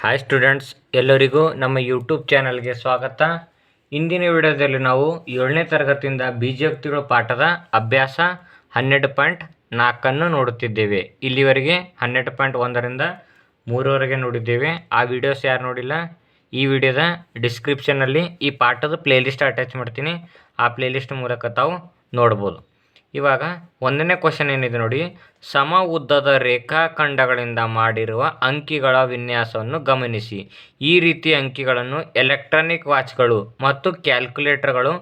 Hi students, ಎಲ್ಲರಿಗೂ ನಮ್ಮ YouTube ಚಾನಲ್ಗೆ ಸ್ವಾಗತ. ಇಂದಿನ ವಿಡಿಯೋದಲ್ಲಿ ನಾವು 7ನೇ ತರಗತಿಯಿಂದ ಬೀಜೋಕ್ತಿಗಳ ಪಾಠದ ಅಭ್ಯಾಸ 12.4 ನೋಡುತ್ತಿದ್ದೇವೆ. ಇಲ್ಲಿವರೆಗೆ 12.1ರಿಂದ 3ವರೆಗೆ ನೋಡಿದ್ದೇವೆ. ಆ ವಿಡಿಯೋಸ್ ಯಾರು ನೋಡಿಲ್ಲ, ಈ ವಿಡಿಯೋದ ಡಿಸ್ಕ್ರಿಪ್ಷನ್ನಲ್ಲಿ ಈ ಪಾಠದ ಪ್ಲೇಲಿಸ್ಟ್ ಅಟ್ಯಾಚ್ ಮಾಡ್ತೀನಿ. ಆ ಪ್ಲೇಲಿಸ್ಟ್ ಮೂಲಕ ತಾವು ನೋಡ್ಬೋದು. ಇವಾಗ 1ನೇ ಕ್ವಶನ್ ಏನಿದೆ ನೋಡಿ, ಸಮ ಉದ್ದದ ರೇಖಾಖಂಡಗಳಿಂದ ಮಾಡಿರುವ ಅಂಕಿಗಳ ವಿನ್ಯಾಸವನ್ನು ಗಮನಿಸಿ. ಈ ರೀತಿಯ ಅಂಕಿಗಳನ್ನು ಎಲೆಕ್ಟ್ರಾನಿಕ್ ವಾಚ್ಗಳು ಮತ್ತು ಕ್ಯಾಲ್ಕುಲೇಟರ್ಗಳು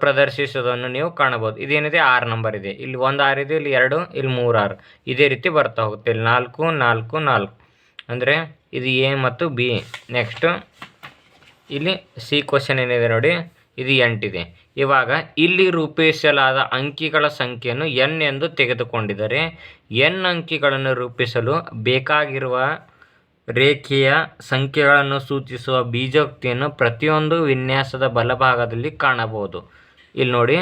ಪ್ರದರ್ಶಿಸುವುದನ್ನು ನೀವು ಕಾಣಬಹುದು. ಇದೇನಿದೆ 6 ನಂಬರ್ ಇದೆ, ಇಲ್ಲಿ 1 6 ಇದೆ, ಇಲ್ಲಿ 2, ಇಲ್ಲಿ 3 6, ಇದೇ ರೀತಿ ಬರ್ತಾ ಹೋಗುತ್ತೆ. ಇಲ್ಲಿ 4 4 4 ಅಂದರೆ ಇದು ಎ ಮತ್ತು ಬಿ. ನೆಕ್ಸ್ಟ್ ಇಲ್ಲಿ ಸಿ ಕ್ವಶನ್ ಏನಿದೆ ನೋಡಿ, ಇದು 8 ಇದೆ. ಇವಾಗ ಇಲ್ಲಿ ರೂಪಿಸಲಾದ ಅಂಕಿಗಳ ಸಂಖ್ಯೆಯನ್ನು n ಎಂದು ತೆಗೆದುಕೊಂಡಿದ್ದರೆ n ಅಂಕಿಗಳನ್ನು ರೂಪಿಸಲು ಬೇಕಾಗಿರುವ ರೇಖೆಯ ಸಂಖ್ಯೆಗಳನ್ನು ಸೂಚಿಸುವ ಬೀಜೋಕ್ತಿಯನ್ನು ಪ್ರತಿಯೊಂದು ವಿನ್ಯಾಸದ ಬಲಭಾಗದಲ್ಲಿ ಕಾಣಬಹುದು. ಇಲ್ಲಿ ನೋಡಿ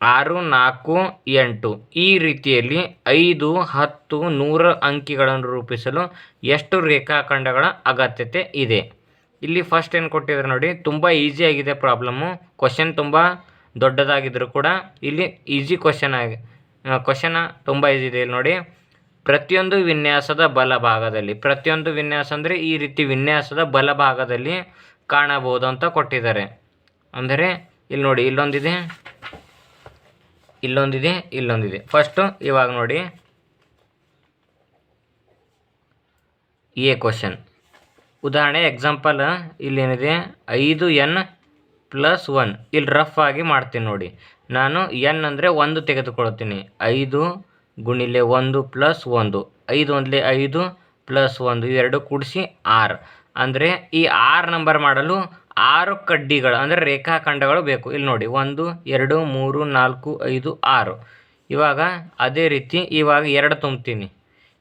6 4 8 ಈ ರೀತಿಯಲ್ಲಿ 5 10 100 ಅಂಕಿಗಳನ್ನು ರೂಪಿಸಲು ಎಷ್ಟು ರೇಖಾಖಂಡಗಳ ಅಗತ್ಯತೆ ಇದೆ? ಇಲ್ಲಿ ಫಸ್ಟ್ ಏನು ಕೊಟ್ಟಿದ್ದಾರೆ ನೋಡಿ, ತುಂಬ ಈಸಿಯಾಗಿದೆ ಪ್ರಾಬ್ಲಮ್ಮು. ಕ್ವಶನ್ ತುಂಬ ದೊಡ್ಡದಾಗಿದ್ದರೂ ಕೂಡ ಇಲ್ಲಿ ಈಸಿ ಕ್ವಶನ ತುಂಬ ಈಸಿ ಇದೆ. ಇಲ್ಲಿ ನೋಡಿ, ಪ್ರತಿಯೊಂದು ವಿನ್ಯಾಸದ ಬಲಭಾಗದಲ್ಲಿ, ಪ್ರತಿಯೊಂದು ವಿನ್ಯಾಸ ಅಂದರೆ ಈ ರೀತಿ ವಿನ್ಯಾಸದ ಬಲಭಾಗದಲ್ಲಿ ಕಾಣಬಹುದು ಅಂತ ಕೊಟ್ಟಿದ್ದಾರೆ. ಅಂದರೆ ಇಲ್ಲಿ ನೋಡಿ, ಇಲ್ಲೊಂದಿದೆ, ಇಲ್ಲೊಂದಿದೆ, ಇಲ್ಲೊಂದಿದೆ. ಫಸ್ಟು ಇವಾಗ ನೋಡಿ ಎ ಕ್ವಶನ್ ಉದಾಹರಣೆ ಎಕ್ಸಾಂಪಲ್. ಇಲ್ಲೇನಿದೆ 5n+1. ಇಲ್ಲಿ ರಫ್ ಆಗಿ ಮಾಡ್ತೀನಿ ನೋಡಿ. ನಾನು n ಅಂದರೆ 1 ತೆಗೆದುಕೊಳ್ತೀನಿ. 5 ಗುಣಿಲೆ 1 + 1, 5 1 5 + 1 ಇವೆರಡು ಕೂಡಿಸಿ 6. ಅಂದರೆ ಈ 6 ನಂಬರ್ ಮಾಡಲು 6 ಕಡ್ಡಿಗಳು ಅಂದರೆ ರೇಖಾಖಂಡಗಳು ಬೇಕು. ಇಲ್ಲಿ ನೋಡಿ 1 2 3 4 5 6. ಇವಾಗ ಅದೇ ರೀತಿ ಇವಾಗ 2 ತುಂಬ್ತೀನಿ.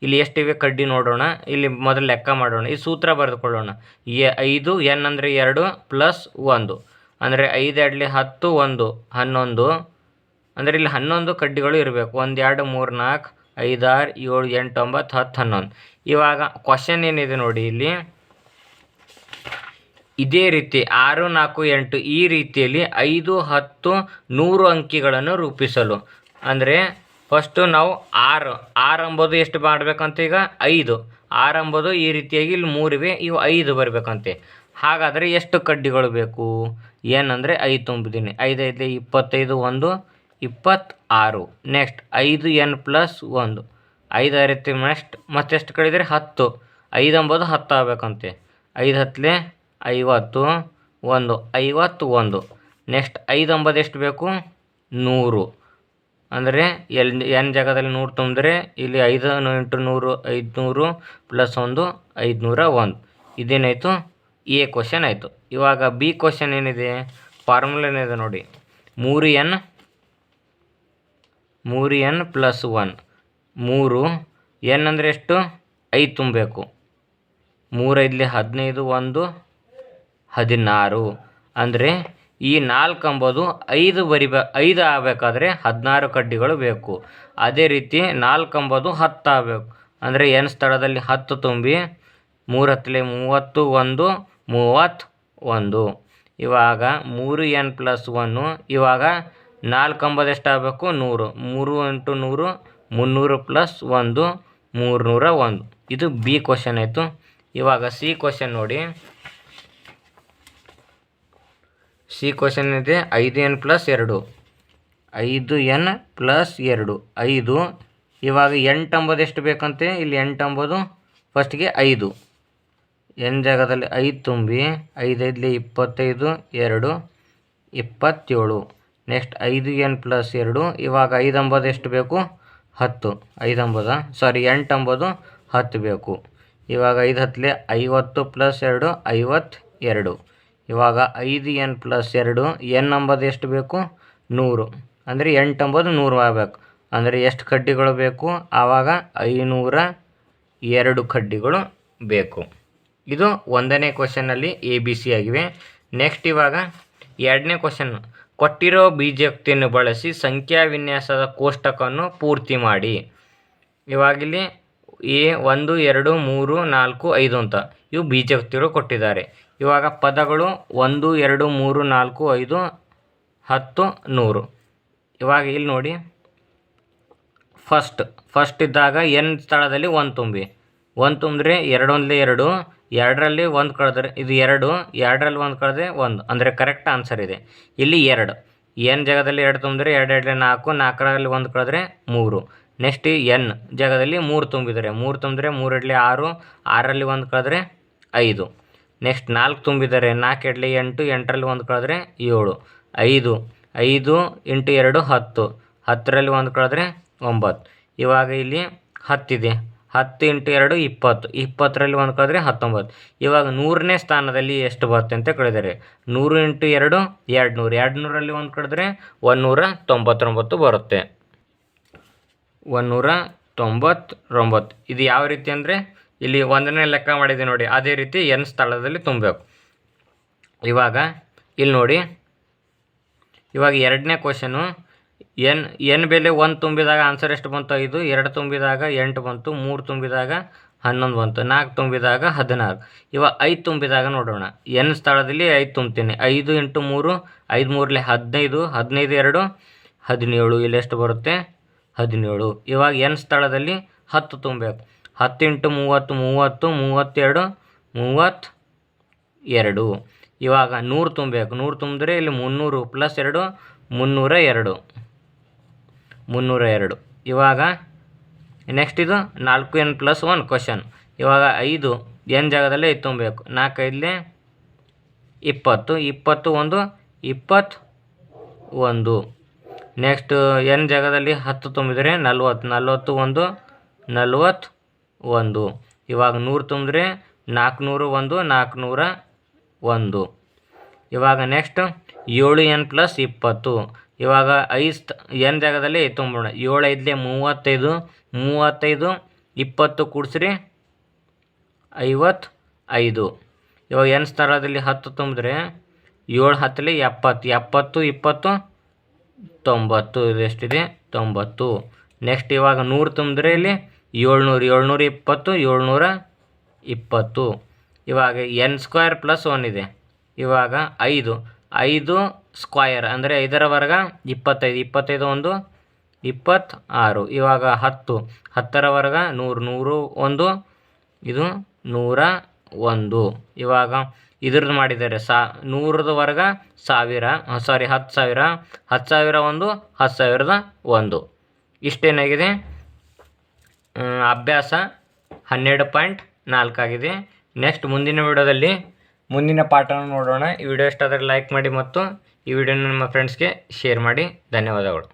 ಇಲ್ಲಿ ಎಷ್ಟಿವೆ ಕಡ್ಡಿ ನೋಡೋಣ. ಇಲ್ಲಿ ಮೊದಲು ಲೆಕ್ಕ ಮಾಡೋಣ, ಈ ಸೂತ್ರ ಬರೆದುಕೊಳ್ಳೋಣ. 5 n ಅಂದರೆ 2 + 1 ಅಂದರೆ 5 2 10 1 11. ಅಂದರೆ ಇಲ್ಲಿ 11 ಕಡ್ಡಿಗಳು ಇರಬೇಕು. 1 2 3 4 5 6 7 8 9 10 11. ಇವಾಗ ಕ್ವಶನ್ ಏನಿದೆ ನೋಡಿ, ಇಲ್ಲಿ ಇದೇ ರೀತಿ 6 4 8 ಈ ರೀತಿಯಲ್ಲಿ 5 10 100 ಅಂಕಿಗಳನ್ನು ರೂಪಿಸಲು. ಅಂದರೆ ಫಸ್ಟು ನಾವು 6 ಎಂಬುದು ಎಷ್ಟು ಮಾಡಬೇಕಂತ, ಈಗ 5. 6 ಎಂಬುದು ಈ ರೀತಿಯಾಗಿ ಇಲ್ಲಿ 3 ಇವೆ, ಇವು 5 ಬರಬೇಕಂತೆ. ಹಾಗಾದರೆ ಎಷ್ಟು ಕಡ್ಡಿಗಳು ಬೇಕು? n ಅಂದರೆ 5 ತುಂಬಿದ್ದೀನಿ. 5 5 25 1 26. ನೆಕ್ಸ್ಟ್ 5n + 1, 5 ರೀತಿ. ನೆಕ್ಸ್ಟ್ ಮತ್ತೆಷ್ಟು ಕಡಿದ್ರೆ 10. 5 ಎಂಬುದು 10 ಆಗಬೇಕಂತೆ. 5 10 50 1 51. ನೆಕ್ಸ್ಟ್ 5 ಎಂಬುದು ಎಷ್ಟು ಬೇಕು? 100. ಅಂದರೆ n ಜಾಗದಲ್ಲಿ 100 ತುಂಬಿದ್ರೆ ಇಲ್ಲಿ 5 × 100 500 + 1 501. ಇದೇನಾಯಿತು? ಎ ಕ್ವಶನ್ ಆಯಿತು. ಇವಾಗ ಬಿ ಕ್ವಶನ್ ಏನಿದೆ, ಫಾರ್ಮುಲಾ ಏನಿದೆ ನೋಡಿ, 3n + 1. 3 n ಅಂದರೆ ಎಷ್ಟು? 5 ತುಂಬಬೇಕು. 3 5 15 1 16. ಅಂದರೆ ಈ 4 ಎಂಬುದು 5 ಆಗಬೇಕಾದ್ರೆ 16 ಕಡ್ಡಿಗಳು ಬೇಕು. ಅದೇ ರೀತಿ 4 ಎಂಬುದು 10 ಆಗಬೇಕು. ಅಂದರೆ n ಸ್ಥಳದಲ್ಲಿ 10 ತುಂಬಿ 3 10 30 1 31. ಇವಾಗ 3n + 1. ಇವಾಗ 4 ಎಂಬುದು ಎಷ್ಟು ಆಗಬೇಕು? 100. 3 × 100 300 + 1 301. ಇದು ಬಿ ಕ್ವಶನ್ ಆಯಿತು. ಇವಾಗ ಸಿ ಕ್ವಶನ್ ನೋಡಿ. ಸಿ ಕ್ವಶನ್ ಇದೆ 5n + 2. 5n + 2 5. ಇವಾಗ 8 ಎಂಬುದು ಎಷ್ಟು ಬೇಕಂತೆ? ಇಲ್ಲಿ 8 ಎಂಬುದು ಫಸ್ಟಿಗೆ 5. n ಜಾಗದಲ್ಲಿ 5 ತುಂಬಿ 5 5 25 2 27. Next 5n + 2. ಇವಾಗ 5 ಎಂಬುದು ಎಷ್ಟು ಬೇಕು? 10. 5 ಎಂಬುದು 8 ಎಂಬುದು 10 ಬೇಕು. ಇವಾಗ 5 10 50 + 2 52. ಇವಾಗ 5n + 2. n ಎಂಬುದು ಎಷ್ಟು ಬೇಕು? 100. ಅಂದರೆ 8 ಎಂಬುದು 100 ಆಗಬೇಕು. ಅಂದರೆ ಎಷ್ಟು ಕಡ್ಡಿಗಳು ಬೇಕು? ಆವಾಗ 502 ಕಡ್ಡಿಗಳು ಬೇಕು. ಇದು 1ನೇ ಕ್ವಶನ್ನಲ್ಲಿ ABC ಆಗಿವೆ. ನೆಕ್ಸ್ಟ್ ಇವಾಗ 2ನೇ ಕ್ವಶನ್, ಕೊಟ್ಟಿರೋ ಬೀಜೋಕ್ತಿಯನ್ನು ಬಳಸಿ ಸಂಖ್ಯಾ ವಿನ್ಯಾಸದ ಕೋಷ್ಟಕವನ್ನು ಪೂರ್ತಿ ಮಾಡಿ. ಇವಾಗಿಲ್ಲಿ 1 2 3 4 5 ಅಂತ ಇವು ಬೀಜೋಕ್ತಿಗಳು ಕೊಟ್ಟಿದ್ದಾರೆ. ಇವಾಗ ಪದಗಳು 1 2 3 4 5 10 100. ಇವಾಗ ಇಲ್ಲಿ ನೋಡಿ, ಫಸ್ಟ್ ಇದ್ದಾಗ ಎನ್ ಸ್ಥಳದಲ್ಲಿ 1 ತುಂಬಿ, 1 ತುಂಬಿದ್ರೆ 2 1 2, 2ರಲ್ಲಿ 1 ಕಳೆದ್ರೆ ಇದು 2, 2ರಲ್ಲಿ 1 ಕಳೆದ್ರೆ 1 ಅಂದರೆ ಕರೆಕ್ಟ್ ಆನ್ಸರ್ ಇದೆ. ಇಲ್ಲಿ 2 ಎನ್ ಜಾಗದಲ್ಲಿ 2 ತುಂಬಿದ್ರೆ 2 2 4, 4ರಲ್ಲಿ 1 ಕಳೆದ್ರೆ 3. ನೆಕ್ಸ್ಟ್ ಎನ್ ಜಾಗದಲ್ಲಿ 3 ತುಂಬಿದರೆ 3 ತುಂಬಿದ್ರೆ 3 2 6, 6ರಲ್ಲಿ 1 ಕಳೆದ್ರೆ 5. ನೆಕ್ಸ್ಟ್ 4 ತುಂಬಿದರೆ 4 2 8, 8ರಲ್ಲಿ 1 ಕಳೆದ್ರೆ 7. 5 5 ಇಂಟು 2 10, 10ರಲ್ಲಿ 1 ಕಳೆದ್ರೆ 9. ಇವಾಗ ಇಲ್ಲಿ 10 ಇದೆ, 10 ಇಂಟು 2 20, 20ರಲ್ಲಿ 1 ಕಳೆದ್ರೆ 19. ಇವಾಗ 100ನೇ ಸ್ಥಾನದಲ್ಲಿ ಎಷ್ಟು ಬರುತ್ತೆ ಅಂತ ಕೇಳಿದ್ದಾರೆ. 100 ಇಂಟು 2 200, 200ರಲ್ಲಿ 1 ಕಳೆದ್ರೆ 199 ಬರುತ್ತೆ. 199. ಇದು ಯಾವ ರೀತಿ ಅಂದರೆ ಇಲ್ಲಿ 1ನೇ ಲೆಕ್ಕ ಮಾಡಿದೆ ನೋಡಿ, ಅದೇ ರೀತಿ ಎನ್ ಸ್ಥಳದಲ್ಲಿ ತುಂಬಬೇಕು. ಇವಾಗ ಇಲ್ಲಿ ನೋಡಿ, ಇವಾಗ 2ನೇ ಕ್ವಶನು, ಎನ್ ಬೆಲೆ 1 ತುಂಬಿದಾಗ ಆನ್ಸರ್ ಎಷ್ಟು ಬಂತು? 5. 2 ತುಂಬಿದಾಗ 8 ಬಂತು. 3 ತುಂಬಿದಾಗ 11 ಬಂತು. 4 ತುಂಬಿದಾಗ 16. ಇವಾಗ 5 ತುಂಬಿದಾಗ ನೋಡೋಣ. ಎನ್ ಸ್ಥಳದಲ್ಲಿ 5 ತುಂಬ್ತೀನಿ. 5 ಇಂಟು 3, 5 3ಲೆ 15, 15 2 17. ಇಲ್ಲಿ ಎಷ್ಟು ಬರುತ್ತೆ? 17. ಇವಾಗ ಎನ್ ಸ್ಥಳದಲ್ಲಿ 10 ತುಂಬಬೇಕು. 10 ಇಂಟು 30 30, 32 32. ಇವಾಗ 100 ತುಂಬಬೇಕು. 100 ತುಂಬಿದ್ರೆ ಇಲ್ಲಿ 300 ಪ್ಲಸ್ 2 302. ಇವಾಗ ನೆಕ್ಸ್ಟ್ ಇದು 4n + 1 ಕ್ವಶನ್. ಇವಾಗ 5 ಎನ್ ಜಾಗದಲ್ಲಿ 5 ತುಂಬಬೇಕು. 4 5ಲೆ 20, 21 21. ನೆಕ್ಸ್ಟ್ ಎನ್ ಜಾಗದಲ್ಲಿ 10 ತುಂಬಿದರೆ 40, 41 41. ಇವಾಗ 100 ತುಂಬಿದ್ರೆ 401 401. ಇವಾಗ ನೆಕ್ಸ್ಟ್ 7n + 20. ಇವಾಗ ಎನ್ ಜಾಗದಲ್ಲಿ 5 ತುಂಬೋಣ. 7 5ಲೆ 35, 35 20 ಕೂಡಿಸ್ರಿ 55. ಇವಾಗ ಎನ್ ಸ್ಥಳದಲ್ಲಿ 10 ತುಂಬಿದ್ರೆ 7 10ಲೆ 70, 70 20 90. ಇದೆಷ್ಟಿದೆ? 90. ನೆಕ್ಸ್ಟ್ ಇವಾಗ 100 ತುಂಬಿದ್ರೆ ಇಲ್ಲಿ 700, 720 720. ಇವಾಗ n² + 1 ಇದೆ. ಇವಾಗ 5 ಸ್ಕ್ವಯರ್ ಅಂದರೆ 5ರ ವರ್ಗ 25, 25 1 26. ಇವಾಗ 10ರ ವರ್ಗ 100, 101 ಇದು 101. ಇವಾಗ ಇದ್ರದ್ದು ಮಾಡಿದ್ದಾರೆ 100ದ ವರ್ಗ 1000, 10,000, 10,000 1 10,001. ಇಷ್ಟೇನಾಗಿದೆ? ಅಭ್ಯಾಸ 12.4 ಆಗಿದೆ. ನೆಕ್ಸ್ಟ್ ಮುಂದಿನ ವಿಡಿಯೋದಲ್ಲಿ ಮುಂದಿನ ಪಾಠವನ್ನು ನೋಡೋಣ. ಈ ವಿಡಿಯೋ ಇಷ್ಟ ಆದರೆ ಲೈಕ್ ಮಾಡಿ ಮತ್ತು ಈ ವಿಡಿಯೋನ ನಿಮ್ಮ ಫ್ರೆಂಡ್ಸ್ಗೆ ಶೇರ್ ಮಾಡಿ. ಧನ್ಯವಾದಗಳು.